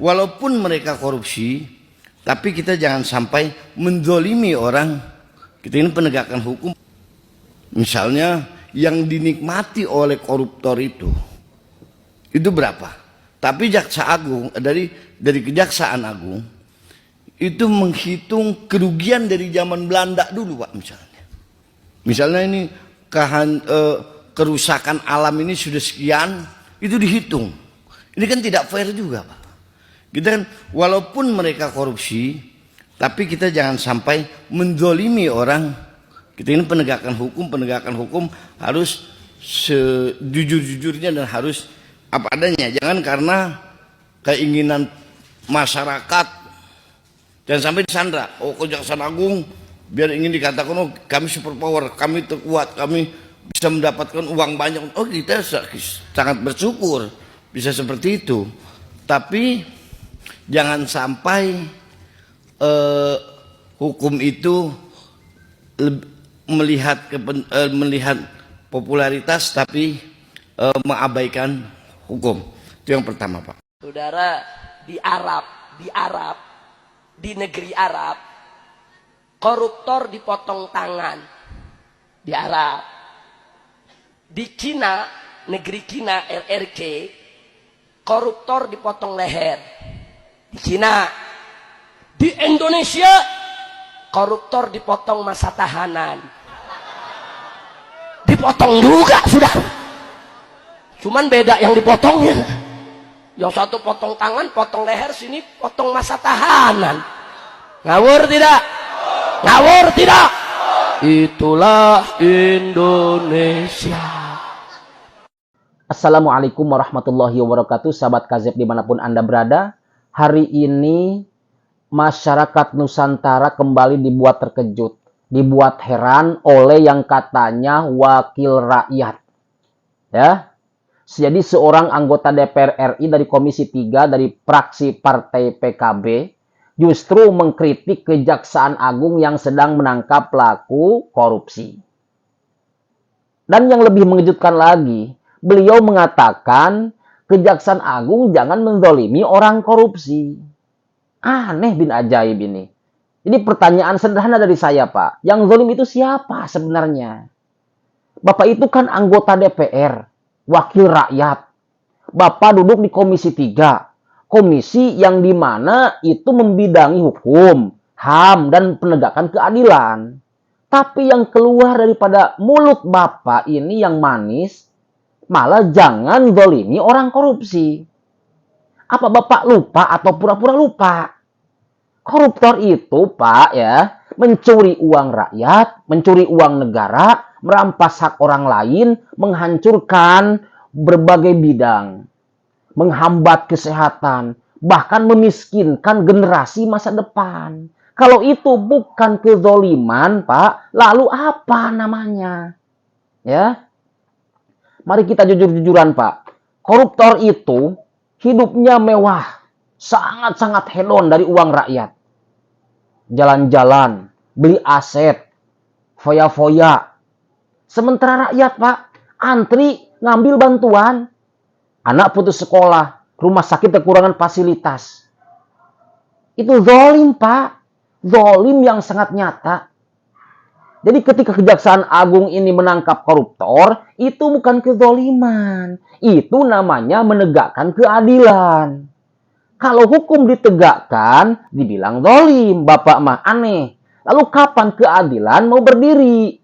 Walaupun mereka korupsi, tapi kita jangan sampai menzolimi orang. Kita ini penegakan hukum. Misalnya yang dinikmati oleh koruptor itu berapa? Tapi Jaksa Agung dari Kejaksaan Agung itu menghitung kerugian dari zaman Belanda dulu, Pak, misalnya. Misalnya ini kerusakan alam ini sudah sekian, itu dihitung. Ini kan tidak fair juga, Pak. Kita kan walaupun mereka korupsi, tapi kita jangan sampai menzolimi orang. Kita ini penegakan hukum harus sejujur-jujurnya dan harus apa adanya. Jangan karena keinginan masyarakat, jangan sampai disandra. Oh, Kejaksaan Agung biar ingin dikatakan, oh kami super power, kami terkuat, kami bisa mendapatkan uang banyak. Oh, kita sangat bersyukur bisa seperti itu. Tapi jangan sampai hukum itu melihat popularitas tapi mengabaikan hukum. Itu yang pertama, Pak. Saudara, di Arab, di negeri Arab, koruptor dipotong tangan. Di Arab. Di Cina, negeri Cina, RRQ, koruptor dipotong leher. Di Cina. Di Indonesia, koruptor dipotong masa tahanan. Dipotong juga sudah. Cuman beda yang dipotongnya. Yang satu potong tangan, potong leher, sini potong masa tahanan. Ngawur tidak? Ngawur tidak? Itulah Indonesia. Assalamualaikum warahmatullahi wabarakatuh, sahabat KZEP dimanapun Anda berada. Hari ini masyarakat Nusantara kembali dibuat terkejut, dibuat heran oleh yang katanya wakil rakyat. Ya, jadi seorang anggota DPR RI dari Komisi 3 dari fraksi Partai PKB justru mengkritik Kejaksaan Agung yang sedang menangkap pelaku korupsi. Dan yang lebih mengejutkan lagi, beliau mengatakan Kejaksaan Agung jangan menzalimi orang korupsi. Aneh bin ajaib ini. Ini pertanyaan sederhana dari saya, Pak. Yang zalim itu siapa sebenarnya? Bapak itu kan anggota DPR, wakil rakyat. Bapak duduk di Komisi 3. Komisi yang dimana itu membidangi hukum, HAM, dan penegakan keadilan. Tapi yang keluar daripada mulut Bapak ini yang manis, malah jangan zalimi orang korupsi. Apa Bapak lupa atau pura-pura lupa? Koruptor itu, Pak, ya, mencuri uang rakyat, mencuri uang negara, merampas hak orang lain, menghancurkan berbagai bidang, menghambat kesehatan, bahkan memiskinkan generasi masa depan. Kalau itu bukan kezoliman, Pak, lalu apa namanya? Ya, mari kita jujur-jujuran, Pak. Koruptor itu hidupnya mewah, sangat-sangat hedon dari uang rakyat. Jalan-jalan, beli aset, foya-foya. Sementara rakyat, Pak, antri ngambil bantuan. Anak putus sekolah, rumah sakit kekurangan fasilitas. Itu zalim, Pak. Zalim yang sangat nyata. Jadi ketika Kejaksaan Agung ini menangkap koruptor, itu bukan kezaliman. Itu namanya menegakkan keadilan. Kalau hukum ditegakkan, dibilang zalim. Bapak mah aneh. Lalu kapan keadilan mau berdiri?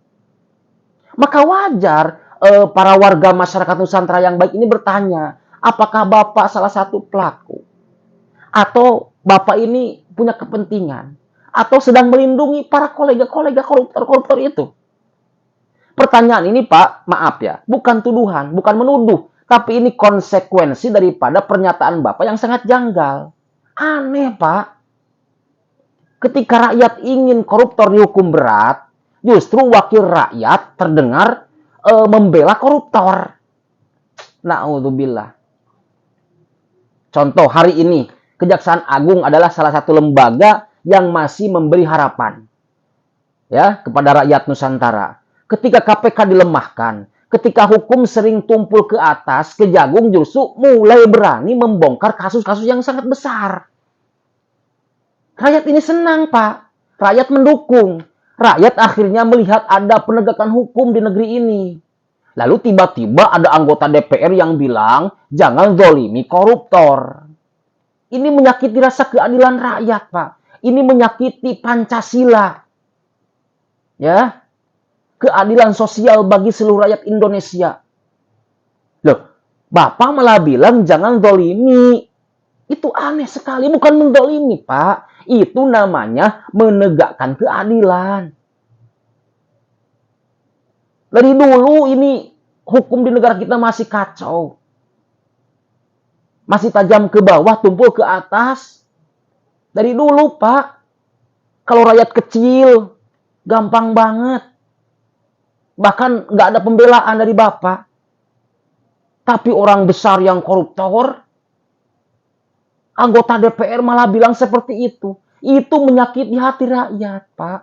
Maka wajar para warga masyarakat Nusantara yang baik ini bertanya, apakah Bapak salah satu pelaku? Atau Bapak ini punya kepentingan? Atau sedang melindungi para kolega-kolega koruptor-koruptor itu? Pertanyaan ini, Pak, maaf ya, bukan tuduhan, bukan menuduh. Tapi ini konsekuensi daripada pernyataan Bapak yang sangat janggal. Aneh, Pak. Ketika rakyat ingin koruptor dihukum berat, justru wakil rakyat terdengar membela koruptor. Na'udzubillah. Contoh hari ini, Kejaksaan Agung adalah salah satu lembaga yang masih memberi harapan ya kepada rakyat Nusantara. Ketika KPK dilemahkan, Ketika hukum sering tumpul ke atas, Kejagung justru mulai berani membongkar kasus-kasus yang sangat besar. Rakyat ini senang, Pak. Rakyat mendukung. Rakyat akhirnya melihat ada penegakan hukum di negeri ini. Lalu tiba-tiba ada anggota DPR yang bilang, jangan zolimi koruptor. Ini menyakiti rasa keadilan rakyat, Pak. Ini menyakiti Pancasila. Ya, keadilan sosial bagi seluruh rakyat Indonesia. Loh, Bapak malah bilang jangan zolimi. Itu aneh sekali, bukan mendolimi, Pak. Itu namanya menegakkan keadilan. Dari dulu ini hukum di negara kita masih kacau. Masih tajam ke bawah, tumpul ke atas. Dari dulu, Pak. Kalau rakyat kecil, gampang banget. Bahkan nggak ada pembelaan dari Bapak. Tapi orang besar yang koruptor, anggota DPR malah bilang seperti itu. Itu menyakiti hati rakyat, Pak.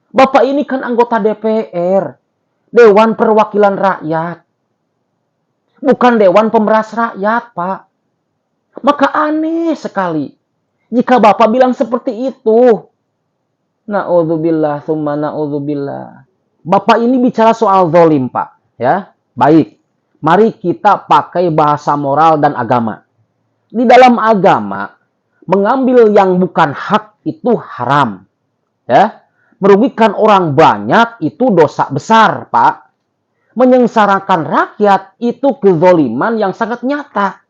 Bapak ini kan anggota DPR. Dewan Perwakilan Rakyat. Bukan Dewan Pemeras Rakyat, Pak. Maka aneh sekali jika Bapak bilang seperti itu. Na'udzubillah, tsumma na'udzubillah. Bapak ini bicara soal zalim, Pak. Ya, baik. Mari kita pakai bahasa moral dan agama. Di dalam agama, mengambil yang bukan hak itu haram. Ya, merugikan orang banyak itu dosa besar, Pak. Menyengsarakan rakyat itu kezoliman yang sangat nyata.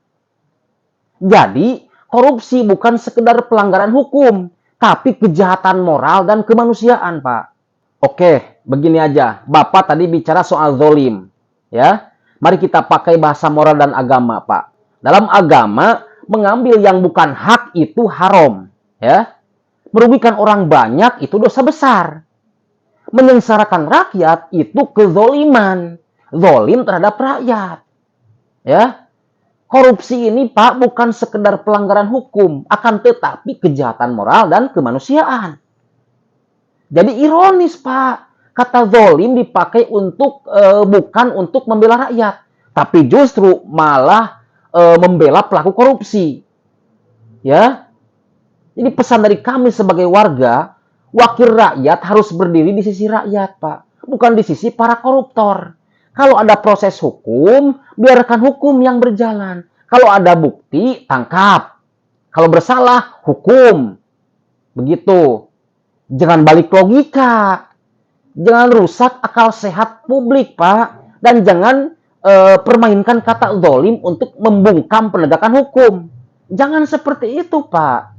Jadi, korupsi bukan sekedar pelanggaran hukum, tapi kejahatan moral dan kemanusiaan, Pak. Oke, begini aja. Bapak tadi bicara soal zolim. Ya, mari kita pakai bahasa moral dan agama, Pak. Dalam agama, mengambil yang bukan hak itu haram. Ya, merugikan orang banyak itu dosa besar. Menyengsarakan rakyat itu kezoliman. Zolim terhadap rakyat. Ya, korupsi ini, Pak, bukan sekedar pelanggaran hukum, akan tetapi kejahatan moral dan kemanusiaan. Jadi ironis, Pak. Kata zolim dipakai untuk bukan untuk membela rakyat, tapi justru malah membela pelaku korupsi. Ya. Jadi pesan dari kami sebagai warga, wakil rakyat harus berdiri di sisi rakyat, Pak, bukan di sisi para koruptor. Kalau ada proses hukum, biarkan hukum yang berjalan. Kalau ada bukti, tangkap. Kalau bersalah, hukum. Begitu. Jangan balik logika. Jangan rusak akal sehat publik, Pak. Dan jangan permainkan kata zalim untuk membungkam penegakan hukum. Jangan seperti itu, Pak.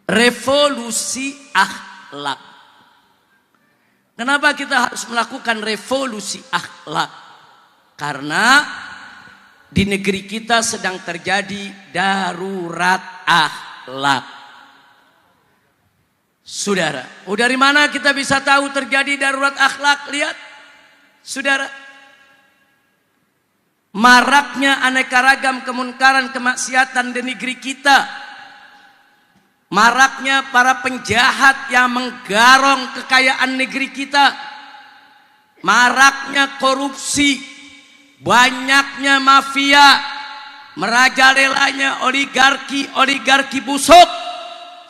Revolusi akhlak. Kenapa kita harus melakukan revolusi akhlak? Karena di negeri kita sedang terjadi darurat akhlak. Saudara, dari mana kita bisa tahu terjadi darurat akhlak? Lihat, saudara. Maraknya aneka ragam kemunkaran, kemaksiatan di negeri kita. Maraknya para penjahat yang menggarong kekayaan negeri kita. Maraknya korupsi. Banyaknya mafia. Merajalelanya oligarki busuk.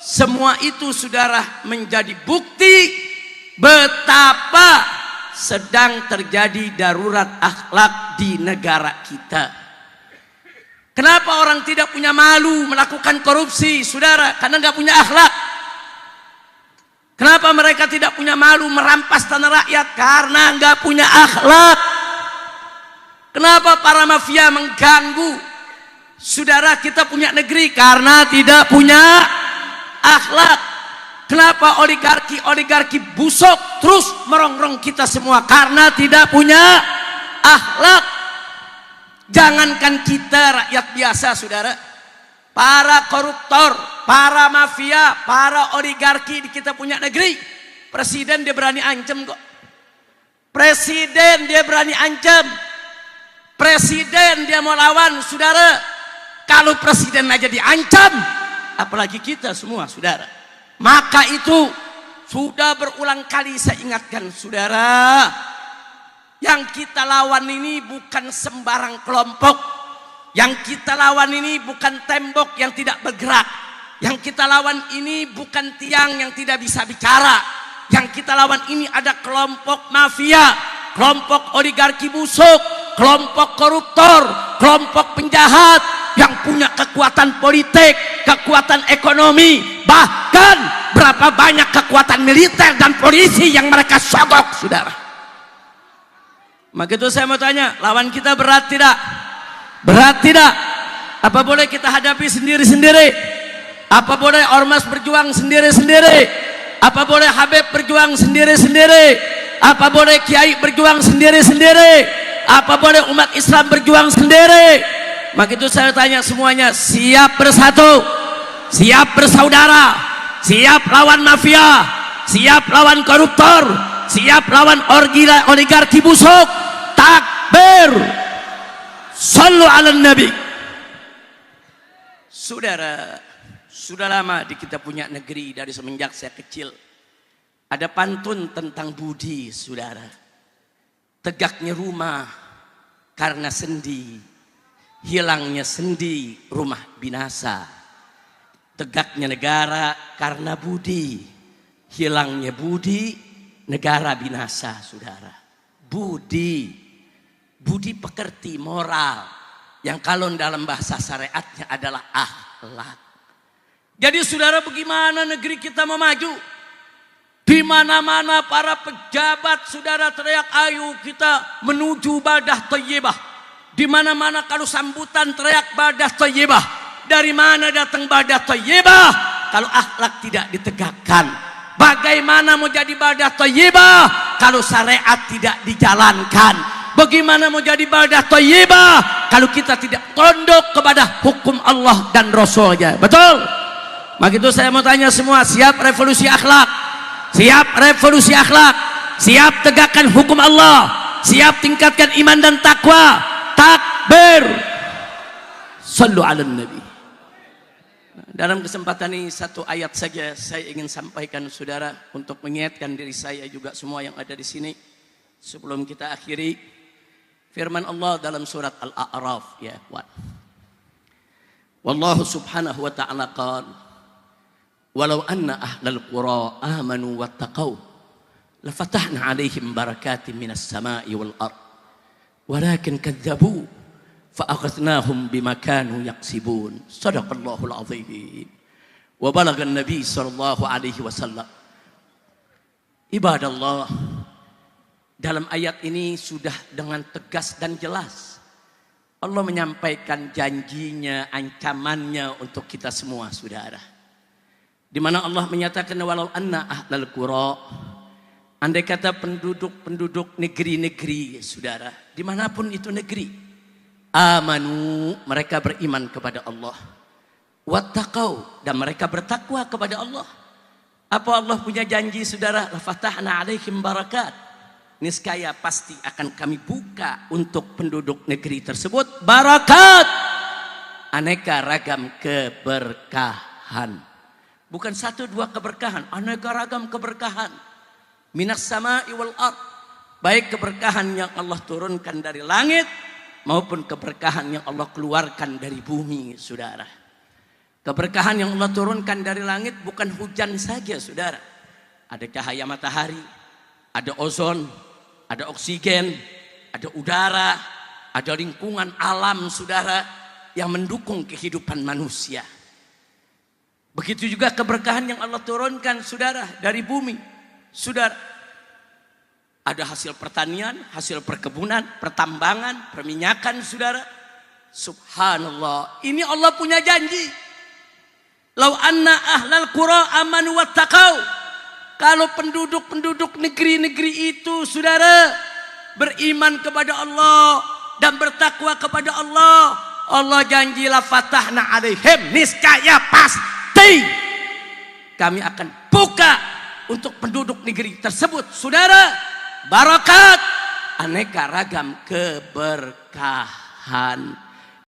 Semua itu, saudara, menjadi bukti betapa sedang terjadi darurat akhlak di negara kita. Kenapa orang tidak punya malu melakukan korupsi, saudara? Karena nggak punya akhlak. Kenapa mereka tidak punya malu merampas tanah rakyat? Karena nggak punya akhlak. Kenapa para mafia mengganggu saudara kita punya negeri? Karena tidak punya akhlak. Kenapa oligarki busuk terus merongrong kita semua? Karena tidak punya akhlak. Jangankan kita rakyat biasa, saudara, para koruptor, para mafia, para oligarki di kita punya negeri, presiden dia berani ancam kok. Presiden dia berani ancam. Presiden dia mau lawan, saudara. Kalau presiden aja diancam, apalagi kita semua, saudara. Maka itu sudah berulang kali saya ingatkan, saudara, Yang kita lawan ini bukan sembarang kelompok. Yang kita lawan ini bukan tembok yang tidak bergerak. Yang kita lawan ini bukan tiang yang tidak bisa bicara. Yang kita lawan ini ada kelompok mafia, kelompok oligarki busuk, kelompok koruptor, kelompok penjahat yang punya kekuatan politik, kekuatan ekonomi, bahkan berapa banyak kekuatan militer dan polisi yang mereka sogok, saudara. Maka itu saya mau tanya, lawan kita berat tidak? Berat tidak? Apa boleh kita hadapi sendiri-sendiri? Apa boleh ormas berjuang sendiri-sendiri? Apa boleh Habib berjuang sendiri-sendiri? Apa boleh kiai berjuang sendiri-sendiri? Apa boleh umat Islam berjuang sendiri? Maka itu saya tanya semuanya, siap bersatu, siap bersaudara, siap lawan mafia, siap lawan koruptor, siap lawan oligarki busuk. Takbir, sallu ala nabi. Saudara, sudah lama di kita punya negeri, dari semenjak saya kecil ada pantun tentang budi, saudara. Tegaknya rumah karena sendi, hilangnya sendi rumah binasa. Tegaknya negara karena budi, hilangnya budi negara binasa, saudara. Budi pekerti moral yang kalau dalam bahasa syariatnya adalah akhlak. Jadi saudara, bagaimana negeri kita mau maju? Di mana-mana para pejabat saudara teriak, ayo kita menuju badah thayyibah. Di mana-mana kalau sambutan teriak badah thayyibah. Dari mana datang badah thayyibah kalau akhlak tidak ditegakkan? Bagaimana mau jadi badah thayyibah kalau syariat tidak dijalankan? Bagaimana mau jadi badah thayyibah kalau kita tidak tunduk kepada hukum Allah dan Rasulnya? Betul? Maka itu saya mau tanya semua, siap revolusi akhlak? Siap revolusi akhlak? Siap tegakkan hukum Allah? Siap tingkatkan iman dan takwa? Takbir, sallu ala nabi. Dalam kesempatan ini satu ayat saja saya ingin sampaikan, saudara, untuk mengingatkan diri saya juga semua yang ada di sini sebelum kita akhiri. Firman Allah dalam surat Al-A'raf, ya ikhwan. Wallahu subhanahu wa ta'ala qala, walau anna ahlal qura amanu wattaqau lafatahna alaihim barakatin minas sama'i wal ard walakin kadzabu fa'akhadnahum bima kanu yaksibun. Shadaqallahul azim. Wa balagha an-nabi sallallahu alaihi wasallam. Ibadallah, dalam ayat ini sudah dengan tegas dan jelas Allah menyampaikan janjinya, ancamannya untuk kita semua, saudara. Di mana Allah menyatakan walau anna ahlal qura, andai kata penduduk negeri-negeri, saudara, dimanapun itu negeri, amanu, mereka beriman kepada Allah, wattaqau, dan mereka bertakwa kepada Allah. Apa Allah punya janji, saudara? Lafatahna alaihim barakat, niscaya pasti akan kami buka untuk penduduk negeri tersebut barakat, aneka ragam keberkahan. Bukan satu dua keberkahan, aneka ragam keberkahan. Minas sama'i wal ard, baik keberkahan yang Allah turunkan dari langit maupun keberkahan yang Allah keluarkan dari bumi, saudara. Keberkahan yang Allah turunkan dari langit bukan hujan saja, saudara. Ada cahaya matahari, ada ozon, ada oksigen, ada udara, ada lingkungan alam, saudara, yang mendukung kehidupan manusia. Begitu juga keberkahan yang Allah turunkan, saudara, dari bumi. Saudara, ada hasil pertanian, hasil perkebunan, pertambangan, perminyakan, saudara. Subhanallah, ini Allah punya janji. Lau anna ahlal qura amanu wattaqau, kalau penduduk-penduduk negeri-negeri itu, saudara, beriman kepada Allah dan bertakwa kepada Allah, Allah janji la fatahna alaihim, niscaya pasti kami akan buka untuk penduduk negeri tersebut, saudara, barakat, aneka ragam keberkahan.